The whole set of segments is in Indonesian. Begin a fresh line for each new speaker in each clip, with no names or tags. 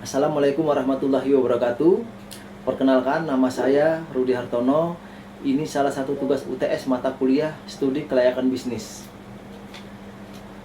Assalamualaikum warahmatullahi wabarakatuh. Perkenalkan, nama saya Rudi Hartono. Ini salah satu tugas UTS mata kuliah Studi Kelayakan Bisnis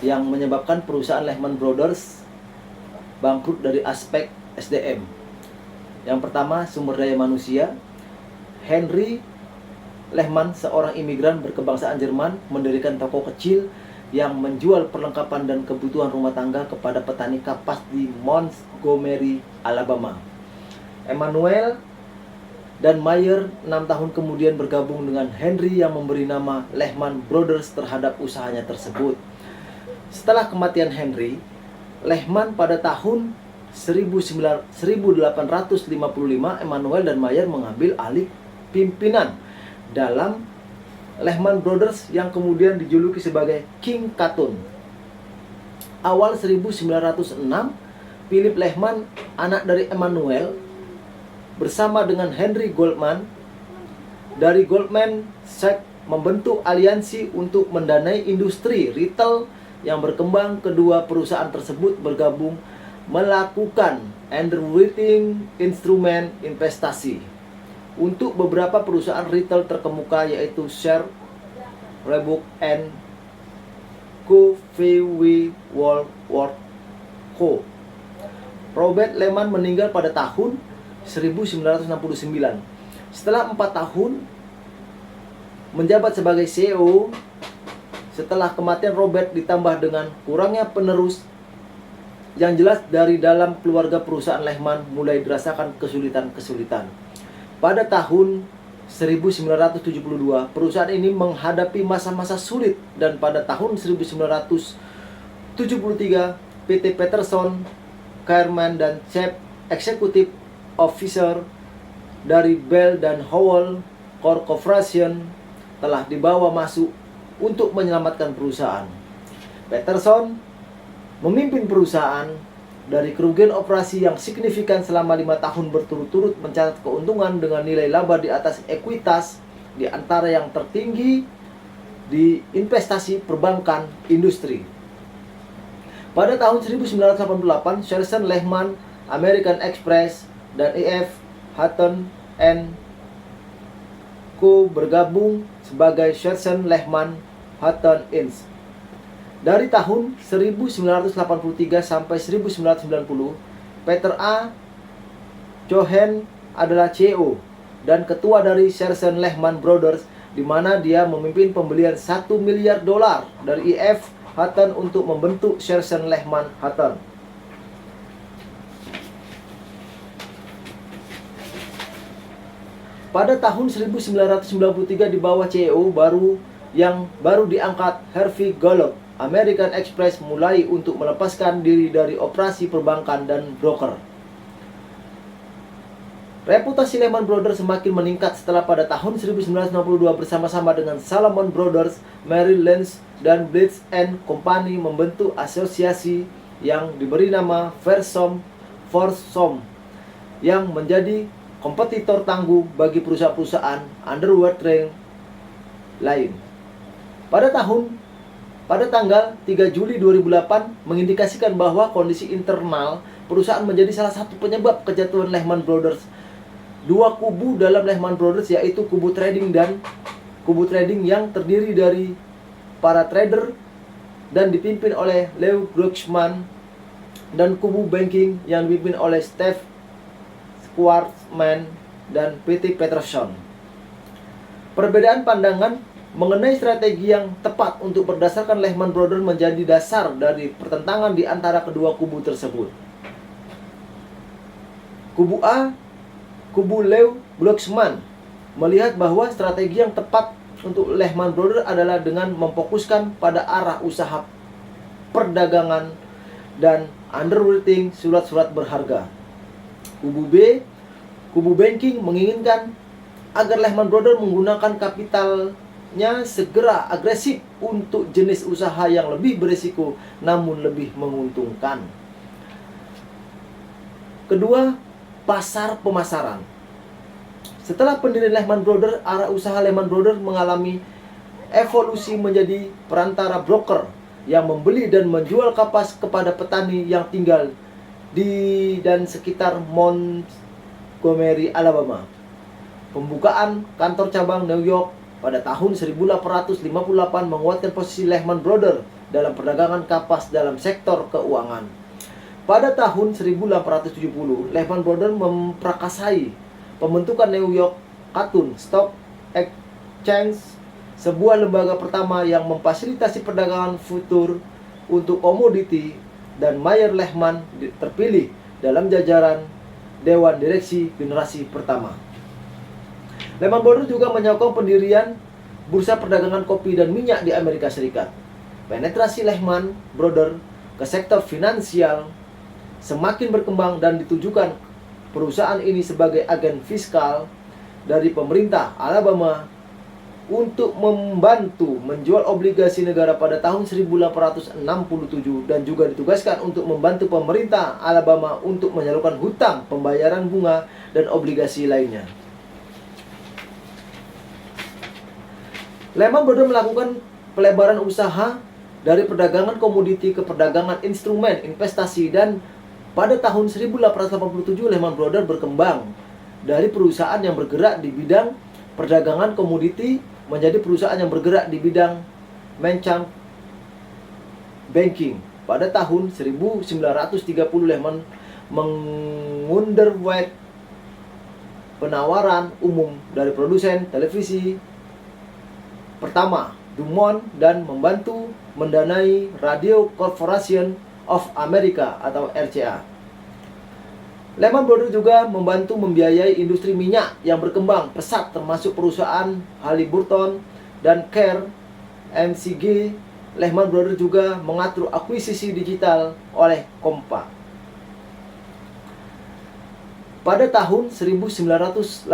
yang menyebabkan perusahaan Lehman Brothers bangkrut dari aspek SDM. Yang pertama, sumber daya manusia. Henry Lehman, seorang imigran berkebangsaan Jerman, mendirikan toko kecil yang menjual perlengkapan dan kebutuhan rumah tangga kepada petani kapas di Montgomery, Alabama. Emmanuel dan Mayer 6 tahun kemudian bergabung dengan Henry yang memberi nama Lehman Brothers terhadap usahanya tersebut. Setelah kematian Henry, Lehman pada tahun 1855, Emmanuel dan Mayer mengambil alih pimpinan dalam Lehman Brothers yang kemudian dijuluki sebagai King Cotton. Awal 1906, Philip Lehman, anak dari Emmanuel, bersama dengan Henry Goldman dari Goldman Sachs membentuk aliansi untuk mendanai industri retail yang berkembang. Kedua perusahaan tersebut bergabung melakukan underwriting instrumen investasi untuk beberapa perusahaan retail terkemuka, yaitu Sears, Reebok, and Co. V.W. Woolworth Co. Robert Lehman meninggal pada tahun 1969. Setelah 4 tahun menjabat sebagai CEO, setelah kematian Robert ditambah dengan kurangnya penerus, yang jelas dari dalam keluarga perusahaan Lehman mulai dirasakan kesulitan-kesulitan. Pada tahun 1972, perusahaan ini menghadapi masa-masa sulit, dan pada tahun 1973, PT Peterson, Chairman dan Chief Executive Officer dari Bell dan Howell Corporation telah dibawa masuk untuk menyelamatkan perusahaan. Peterson memimpin perusahaan dari kerugian operasi yang signifikan selama 5 tahun berturut-turut, mencatat keuntungan dengan nilai laba di atas ekuitas di antara yang tertinggi di investasi perbankan industri. Pada tahun 1988, Shearson Lehman, American Express, dan E.F. Hutton and Co. bergabung sebagai Shearson Lehman Hutton Inc. Dari tahun 1983 sampai 1990, Peter A. Cohen adalah CEO dan ketua dari Shearson Lehman Brothers, di mana dia memimpin pembelian $1 miliar dari E.F. Hutton untuk membentuk Shearson Lehman Hutton. Pada tahun 1993, di bawah CEO yang baru diangkat, Harvey Gallup, American Express mulai untuk melepaskan diri dari operasi perbankan dan broker. Reputasi Lehman Brothers semakin meningkat setelah pada tahun 1962 bersama-sama dengan Salomon Brothers, Merrill Lynch, dan Blitz and Company membentuk asosiasi yang diberi nama Foursome yang menjadi kompetitor tangguh bagi perusahaan-perusahaan underwriting lain. Pada tanggal 3 Juli 2008 mengindikasikan bahwa kondisi internal perusahaan menjadi salah satu penyebab kejatuhan Lehman Brothers. Dua kubu dalam Lehman Brothers, yaitu kubu trading yang terdiri dari para trader dan dipimpin oleh Leo Grossman, dan kubu banking yang dipimpin oleh Steve Schwarzman dan PT Peterson. Perbedaan pandangan mengenai strategi yang tepat untuk berdasarkan Lehman Brothers menjadi dasar dari pertentangan di antara kedua kubu tersebut. Kubu A, kubu Leo Grossman, melihat bahwa strategi yang tepat untuk Lehman Brothers adalah dengan memfokuskan pada arah usaha perdagangan dan underwriting surat-surat berharga. Kubu B, kubu banking, menginginkan agar Lehman Brothers menggunakan kapitalnya segera agresif untuk jenis usaha yang lebih berisiko namun lebih menguntungkan. Kedua, pasar pemasaran. Setelah pendirian Lehman Brothers, arah usaha Lehman Brothers mengalami evolusi menjadi perantara broker yang membeli dan menjual kapas kepada petani yang tinggal di dan sekitar Montgomery, Alabama. Pembukaan kantor cabang New York pada tahun 1858 menguatkan posisi Lehman Brothers dalam perdagangan kapas dalam sektor keuangan. Pada tahun 1870, Lehman Brothers memprakarsai pembentukan New York Cotton Stock Exchange, sebuah lembaga pertama yang memfasilitasi perdagangan futur untuk komoditi, dan Mayer Lehman terpilih dalam jajaran Dewan Direksi generasi pertama. Lehman Brothers juga menyokong pendirian bursa perdagangan kopi dan minyak di Amerika Serikat. Penetrasi Lehman Brothers ke sektor finansial semakin berkembang dan ditujukan perusahaan ini sebagai agen fiskal dari pemerintah Alabama untuk membantu menjual obligasi negara pada tahun 1867, dan juga ditugaskan untuk membantu pemerintah Alabama untuk menyalurkan hutang, pembayaran bunga, dan obligasi lainnya. Lehman Brothers melakukan pelebaran usaha dari perdagangan komoditi ke perdagangan instrumen investasi, dan pada tahun 1887 Lehman Brothers berkembang dari perusahaan yang bergerak di bidang perdagangan komoditi menjadi perusahaan yang bergerak di bidang merchant banking. Pada tahun 1930 Lehman mengunderwrite penawaran umum dari produsen televisi pertama DuMont dan membantu mendanai Radio Corporation of America atau RCA. Lehman Brothers juga membantu membiayai industri minyak yang berkembang pesat, termasuk perusahaan Halliburton dan Care MCG. Lehman Brothers juga mengatur akuisisi digital oleh Compaq. Pada tahun 1984,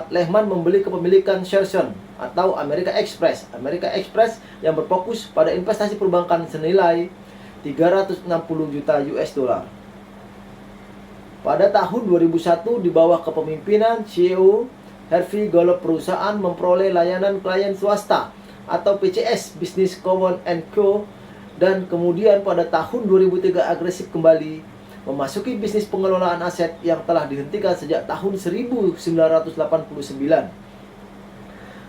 Lehman membeli kepemilikan Shearson atau American Express. American Express yang berfokus pada investasi perbankan senilai 360 juta US dollar. Pada tahun 2001, di bawah kepemimpinan CEO Harvey Goldberg, perusahaan memperoleh layanan klien swasta atau PCS, Business Common & Co. Dan kemudian pada tahun 2003 agresif kembali memasuki bisnis pengelolaan aset yang telah dihentikan sejak tahun 1989.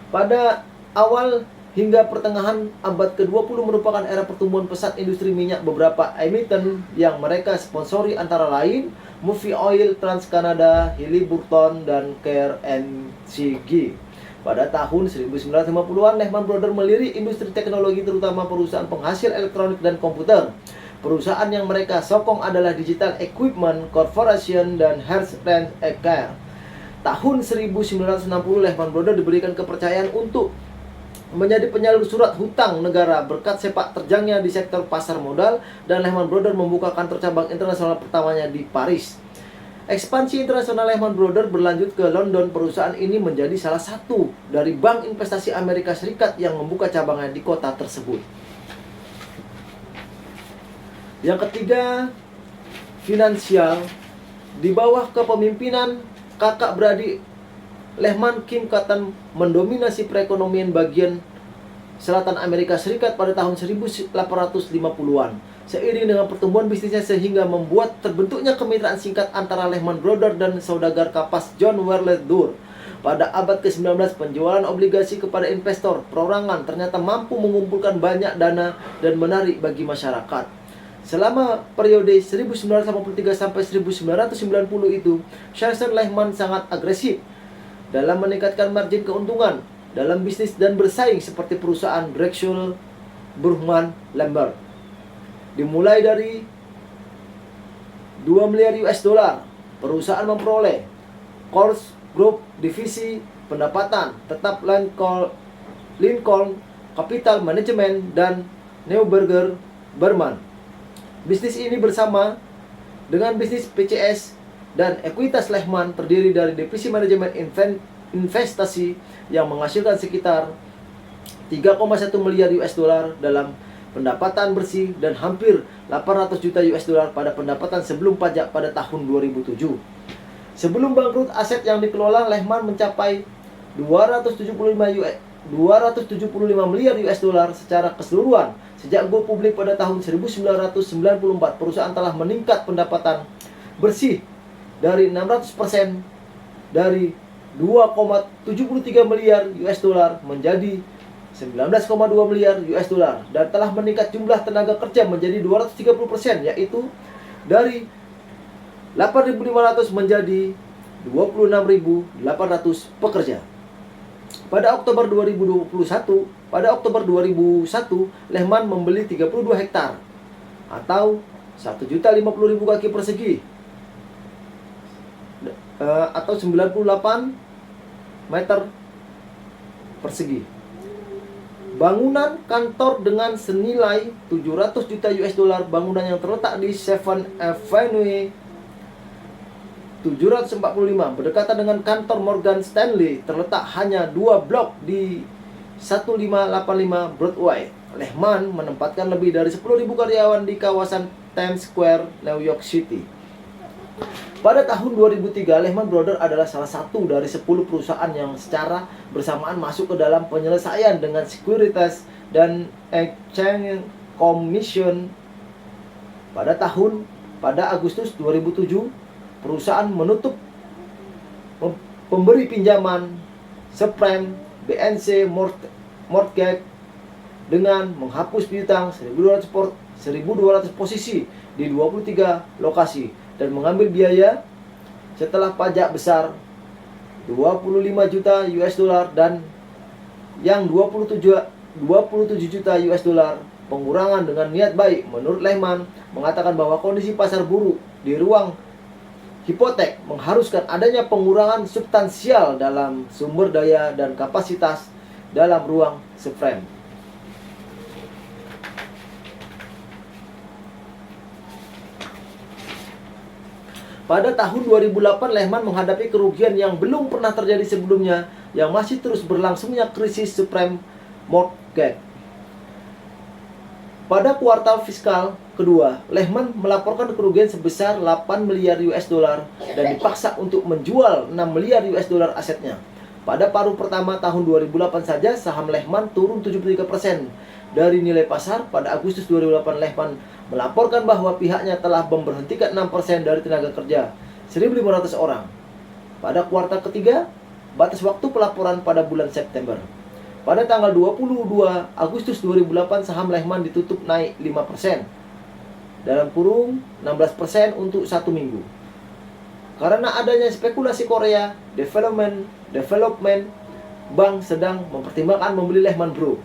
Pada awal hingga pertengahan abad ke-20 merupakan era pertumbuhan pesat industri minyak. Beberapa emiten yang mereka sponsori antara lain Murphy Oil, TransCanada, Halliburton, dan Care MCG. Pada tahun 1950-an, Lehman Brothers melirik industri teknologi, terutama perusahaan penghasil elektronik dan komputer. Perusahaan yang mereka sokong adalah Digital Equipment Corporation dan Hearst Rent Care. Tahun 1960, Lehman Brothers diberikan kepercayaan untuk menjadi penyalur surat hutang negara berkat sepak terjangnya di sektor pasar modal, dan Lehman Brothers membuka kantor cabang internasional pertamanya di Paris. Ekspansi internasional Lehman Brothers berlanjut ke London. Perusahaan ini menjadi salah satu dari bank investasi Amerika Serikat yang membuka cabangnya di kota tersebut. Yang ketiga, finansial. Di bawah kepemimpinan kakak beradik Lehman, Kim Cotton mendominasi perekonomian bagian selatan Amerika Serikat pada tahun 1850-an. Seiring dengan pertumbuhan bisnisnya sehingga membuat terbentuknya kemitraan singkat antara Lehman Brothers dan saudagar kapas John Warlett Durr. Pada abad ke-19, penjualan obligasi kepada investor perorangan ternyata mampu mengumpulkan banyak dana dan menarik bagi masyarakat. Selama periode 1983 sampai 1990 itu, Shearson Lehman sangat agresif dalam meningkatkan margin keuntungan dalam bisnis dan bersaing seperti perusahaan Drexel, Burman, Lambert. Dimulai dari 2 miliar US dollar, perusahaan memperoleh Coors Group divisi pendapatan tetap Lincoln Capital Management dan Neuberger Berman. Bisnis ini bersama dengan bisnis PCS dan ekuitas Lehman terdiri dari divisi manajemen investasi yang menghasilkan sekitar 3,1 miliar US dollar dalam pendapatan bersih dan hampir 800 juta US dollar pada pendapatan sebelum pajak pada tahun 2007. Sebelum bangkrut, aset yang dikelola Lehman mencapai 275 miliar US dollar secara keseluruhan. Sejak go publik pada tahun 1994, perusahaan telah meningkat pendapatan bersih dari 600% dari 2,73 miliar US dollar menjadi 19,2 miliar US dollar dan telah meningkat jumlah tenaga kerja menjadi 230%, yaitu dari 8.500 menjadi 26.800 pekerja. Pada Oktober 2021, Lehman membeli 32 hektar atau 1.050.000 kaki persegi atau 98 meter persegi. Bangunan kantor dengan senilai 700 juta US dollar, bangunan yang terletak di 7 Avenue 745 berdekatan dengan kantor Morgan Stanley, terletak hanya 2 blok di 1585 Broadway. Lehman menempatkan lebih dari 10.000 karyawan di kawasan Times Square, New York City. Pada tahun 2003, Lehman Brothers adalah salah satu dari 10 perusahaan yang secara bersamaan masuk ke dalam penyelesaian dengan Securities dan Exchange Commission. Pada Agustus 2007, perusahaan menutup pemberi pinjaman subprime BNC Mortgage dengan menghapus piutang 1.200 posisi di 23 lokasi dan mengambil biaya setelah pajak besar 25 juta US dollar dan yang 27 juta US dollar pengurangan dengan niat baik. Menurut Lehman mengatakan bahwa kondisi pasar buruk di ruang hipotek mengharuskan adanya pengurangan substansial dalam sumber daya dan kapasitas dalam ruang subprime. Pada tahun 2008, Lehman menghadapi kerugian yang belum pernah terjadi sebelumnya yang masih terus berlangsungnya krisis subprime mortgage. Pada kuartal fiskal kedua, Lehman melaporkan kerugian sebesar 8 miliar US dollar dan dipaksa untuk menjual 6 miliar US dollar asetnya. Pada paruh pertama tahun 2008 saja, saham Lehman turun 73% dari nilai pasar. Pada Agustus 2008, Lehman melaporkan bahwa pihaknya telah memberhentikan 6% dari tenaga kerja, 1.500 orang. Pada kuartal ketiga, batas waktu pelaporan pada bulan September. Pada tanggal 22 Agustus 2008, saham Lehman ditutup naik 5%, dalam kurung 16% untuk 1 minggu. Karena adanya spekulasi Korea Development Bank sedang mempertimbangkan membeli Lehman Group.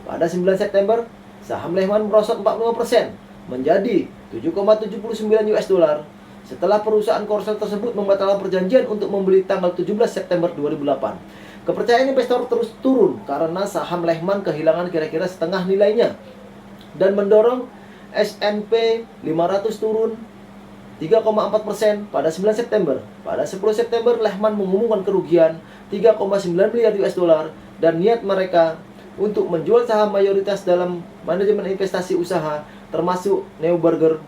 Pada 9 September, saham Lehman merosot 45% menjadi 7,79 US dollar setelah perusahaan korsel tersebut membatalkan perjanjian untuk membeli tanggal 17 September 2008. Kepercayaan investor terus turun karena saham Lehman kehilangan kira-kira setengah nilainya dan mendorong S&P 500 turun 3,4% pada 9 September. Pada 10 September, Lehman mengumumkan kerugian 3,9 miliar US dollar dan niat mereka untuk menjual saham mayoritas dalam manajemen investasi usaha termasuk Neuberger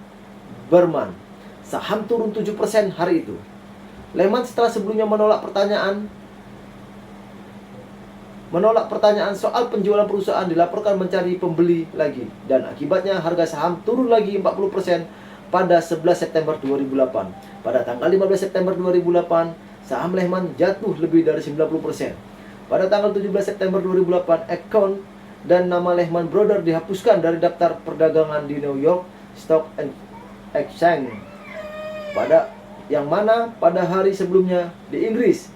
Berman. Saham turun 7% hari itu. Lehman setelah sebelumnya menolak pertanyaan soal penjualan perusahaan dilaporkan mencari pembeli lagi dan akibatnya harga saham turun lagi 40% pada 11 September 2008. Pada tanggal 15 September 2008, saham Lehman jatuh lebih dari 90%. Pada tanggal 17 September 2008, account dan nama Lehman Brothers dihapuskan dari daftar perdagangan di New York Stock Exchange. Pada hari sebelumnya di Inggris,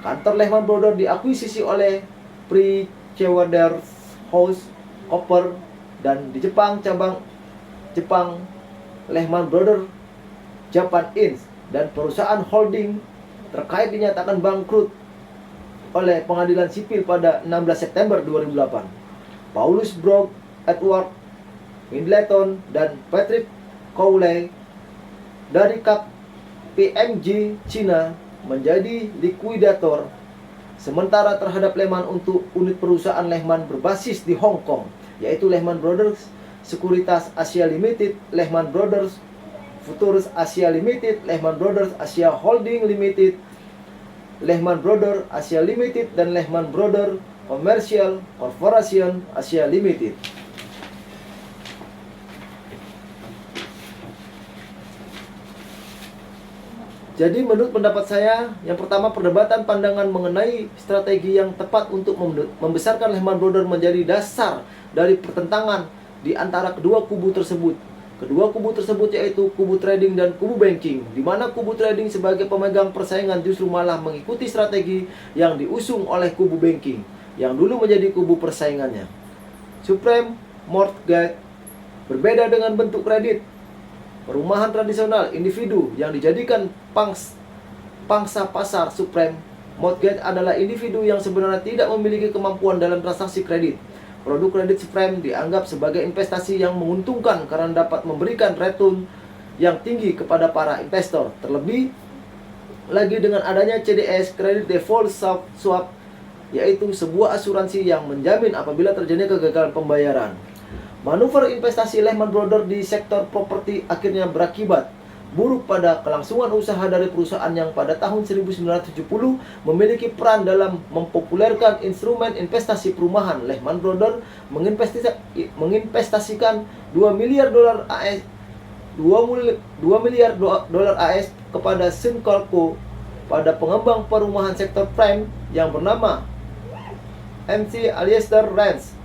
kantor Lehman Brothers diakuisisi oleh PricewaterhouseCoopers dan di Jepang cabang Jepang Lehman Brothers Japan Inc. dan perusahaan holding terkait dinyatakan bangkrut oleh pengadilan sipil pada 16 September 2008. Paulus Brooks, Edward Middleton, dan Patrick Cowley dari KPMG Cina menjadi likuidator sementara terhadap Lehman untuk unit perusahaan Lehman berbasis di Hong Kong, yaitu Lehman Brothers Sekuritas Asia Limited, Lehman Brothers Futures Asia Limited, Lehman Brothers Asia Holding Limited, Lehman Brothers Asia Limited, dan Lehman Brothers Commercial Corporation Asia Limited. Jadi menurut pendapat saya, yang pertama perdebatan pandangan mengenai strategi yang tepat untuk membesarkan Lehman Brothers menjadi dasar dari pertentangan di antara kedua kubu tersebut. Kedua kubu tersebut yaitu kubu trading dan kubu banking, di mana kubu trading sebagai pemegang persaingan justru malah mengikuti strategi yang diusung oleh kubu banking, yang dulu menjadi kubu persaingannya. Subprime Mortgage berbeda dengan bentuk kredit perumahan tradisional individu yang dijadikan pangsa pasar. Subprime Mortgage adalah individu yang sebenarnya tidak memiliki kemampuan dalam transaksi kredit. Produk kredit subprime dianggap sebagai investasi yang menguntungkan karena dapat memberikan return yang tinggi kepada para investor. Terlebih lagi dengan adanya CDS, Credit Default Swap, yaitu sebuah asuransi yang menjamin apabila terjadi kegagalan pembayaran. Manuver investasi Lehman Brothers di sektor properti akhirnya berakibat buruk pada kelangsungan usaha dari perusahaan yang pada tahun 1970 memiliki peran dalam mempopulerkan instrumen investasi perumahan. Lehman Brothers menginvestasikan 2 miliar dolar AS kepada Suncorpo pada pengembang perumahan sektor prime yang bernama MC Allister Ranch.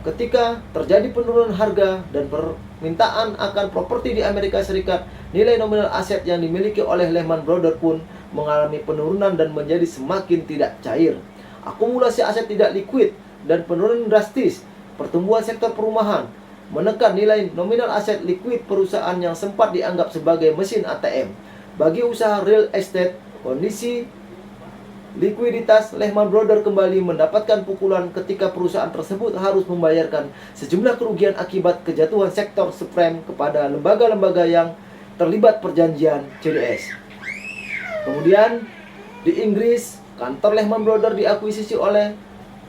Ketika terjadi penurunan harga dan permintaan akan properti di Amerika Serikat, nilai nominal aset yang dimiliki oleh Lehman Brothers pun mengalami penurunan dan menjadi semakin tidak cair. Akumulasi aset tidak likuid dan penurunan drastis pertumbuhan sektor perumahan menekan nilai nominal aset likuid perusahaan yang sempat dianggap sebagai mesin ATM. Bagi usaha real estate, kondisi likuiditas Lehman Brothers kembali mendapatkan pukulan ketika perusahaan tersebut harus membayarkan sejumlah kerugian akibat kejatuhan sektor subprime kepada lembaga-lembaga yang terlibat perjanjian CDS. Kemudian di Inggris, kantor Lehman Brothers diakuisisi oleh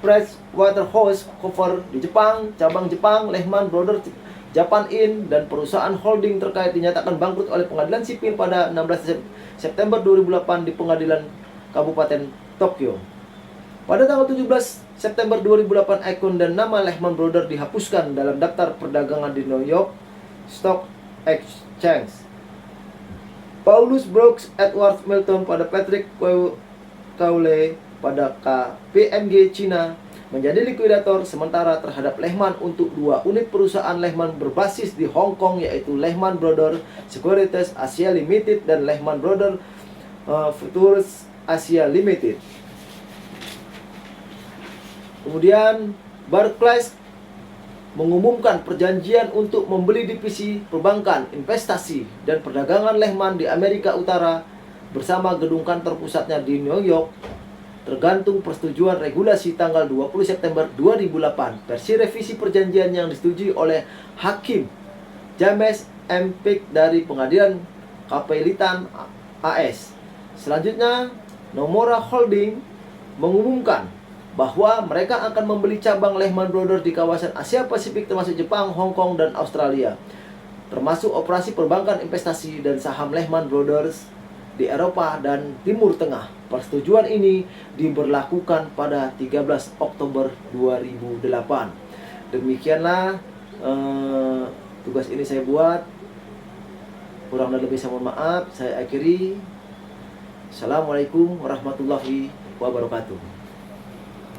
PricewaterhouseCoopers. Di Jepang, cabang Jepang Lehman Brothers Japan Inc. dan perusahaan holding terkait dinyatakan bangkrut oleh pengadilan sipil pada 16 September 2008 di pengadilan Kabupaten Tokyo. Pada tanggal 17 September 2008, akun dan nama Lehman Brothers dihapuskan dalam daftar perdagangan di New York Stock Exchange. Paulus Brooks, Edward Milton pada Patrick Cowley pada KPMG Cina menjadi likuidator sementara terhadap Lehman untuk 2 unit perusahaan Lehman berbasis di Hong Kong, yaitu Lehman Brothers Securities Asia Limited dan Lehman Brothers Futures Asia Limited. Kemudian Barclays mengumumkan perjanjian untuk membeli divisi perbankan, investasi, dan perdagangan Lehman di Amerika Utara bersama gedung kantor pusatnya di New York, tergantung persetujuan regulasi tanggal 20 September 2008. Versi revisi perjanjian yang disetujui oleh Hakim James M. Pick dari Pengadilan Kapelitan AS. Selanjutnya, Nomura Holding mengumumkan bahwa mereka akan membeli cabang Lehman Brothers di kawasan Asia Pasifik termasuk Jepang, Hong Kong, dan Australia, termasuk operasi perbankan, investasi, dan saham Lehman Brothers di Eropa dan Timur Tengah. Persetujuan ini diberlakukan pada 13 Oktober 2008. Demikianlah tugas ini saya buat. Kurang dan lebih saya mohon maaf. Saya akhiri. Assalamualaikum warahmatullahi wabarakatuh.